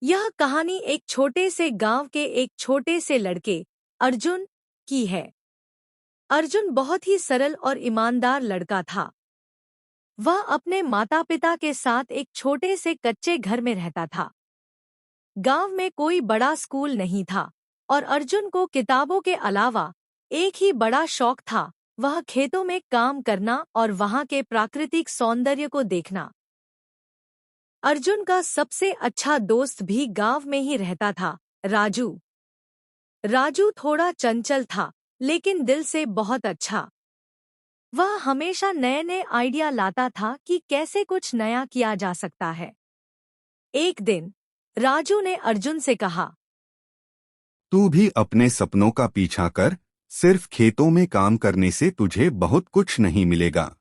यह कहानी एक छोटे से गांव के एक छोटे से लड़के अर्जुन की है। अर्जुन बहुत ही सरल और ईमानदार लड़का था। वह अपने माता पिता के साथ एक छोटे से कच्चे घर में रहता था। गांव में कोई बड़ा स्कूल नहीं था और अर्जुन को किताबों के अलावा एक ही बड़ा शौक था, वह खेतों में काम करना और वहां के प्राकृतिक सौंदर्य को देखना। अर्जुन का सबसे अच्छा दोस्त भी गांव में ही रहता था, राजू। राजू थोड़ा चंचल था, लेकिन दिल से बहुत अच्छा। वह हमेशा नए नए आइडिया लाता था कि कैसे कुछ नया किया जा सकता है। एक दिन राजू ने अर्जुन से कहा, तू भी अपने सपनों का पीछा कर। सिर्फ खेतों में काम करने से तुझे बहुत कुछ नहीं मिलेगा।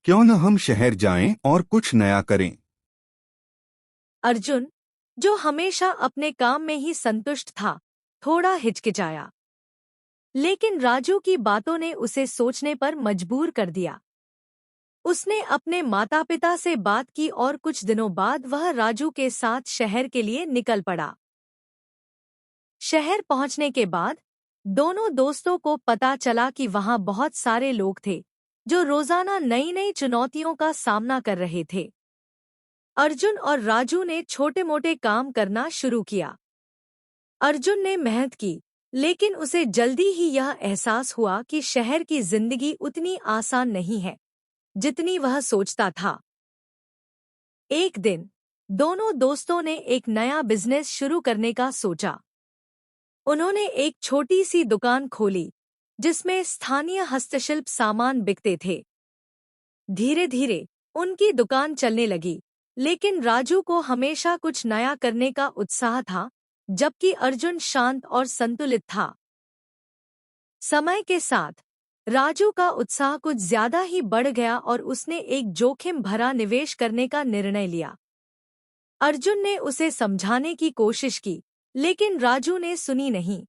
क्यों न हम शहर जाएं और कुछ नया करें। अर्जुन, जो हमेशा अपने काम में ही संतुष्ट था, थोड़ा हिचकिचाया। लेकिन राजू की बातों ने उसे सोचने पर मजबूर कर दिया। उसने अपने माता पिता से बात की और कुछ दिनों बाद वह राजू के साथ शहर के लिए निकल पड़ा। शहर पहुंचने के बाद दोनों दोस्तों को पता चला कि वहां बहुत सारे लोग थे जो रोजाना नई नई चुनौतियों का सामना कर रहे थे। अर्जुन और राजू ने छोटे मोटे काम करना शुरू किया। अर्जुन ने मेहनत की, लेकिन उसे जल्दी ही यह एहसास हुआ कि शहर की जिंदगी उतनी आसान नहीं है जितनी वह सोचता था। एक दिन दोनों दोस्तों ने एक नया बिजनेस शुरू करने का सोचा। उन्होंने एक छोटी सी दुकान खोली जिसमें स्थानीय हस्तशिल्प सामान बिकते थे। धीरे धीरे उनकी दुकान चलने लगी, लेकिन राजू को हमेशा कुछ नया करने का उत्साह था, जबकि अर्जुन शांत और संतुलित था। समय के साथ राजू का उत्साह कुछ ज्यादा ही बढ़ गया और उसने एक जोखिम भरा निवेश करने का निर्णय लिया। अर्जुन ने उसे समझाने की कोशिश की, लेकिन राजू ने सुनी नहीं।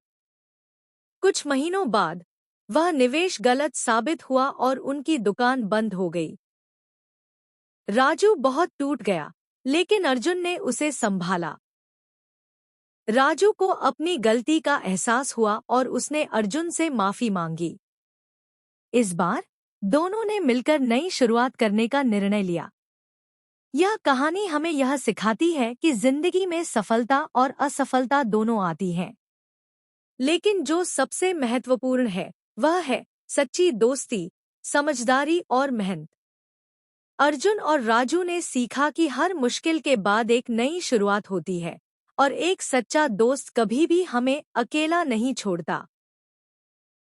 कुछ महीनों बाद वह निवेश गलत साबित हुआ और उनकी दुकान बंद हो गई। राजू बहुत टूट गया, लेकिन अर्जुन ने उसे संभाला। राजू को अपनी गलती का एहसास हुआ और उसने अर्जुन से माफी मांगी। इस बार दोनों ने मिलकर नई शुरुआत करने का निर्णय लिया। यह कहानी हमें यह सिखाती है कि जिंदगी में सफलता और असफलता दोनों आती हैं, लेकिन जो सबसे महत्वपूर्ण है वह है सच्ची दोस्ती, समझदारी और मेहनत। अर्जुन और राजू ने सीखा कि हर मुश्किल के बाद एक नई शुरुआत होती है और एक सच्चा दोस्त कभी भी हमें अकेला नहीं छोड़ता।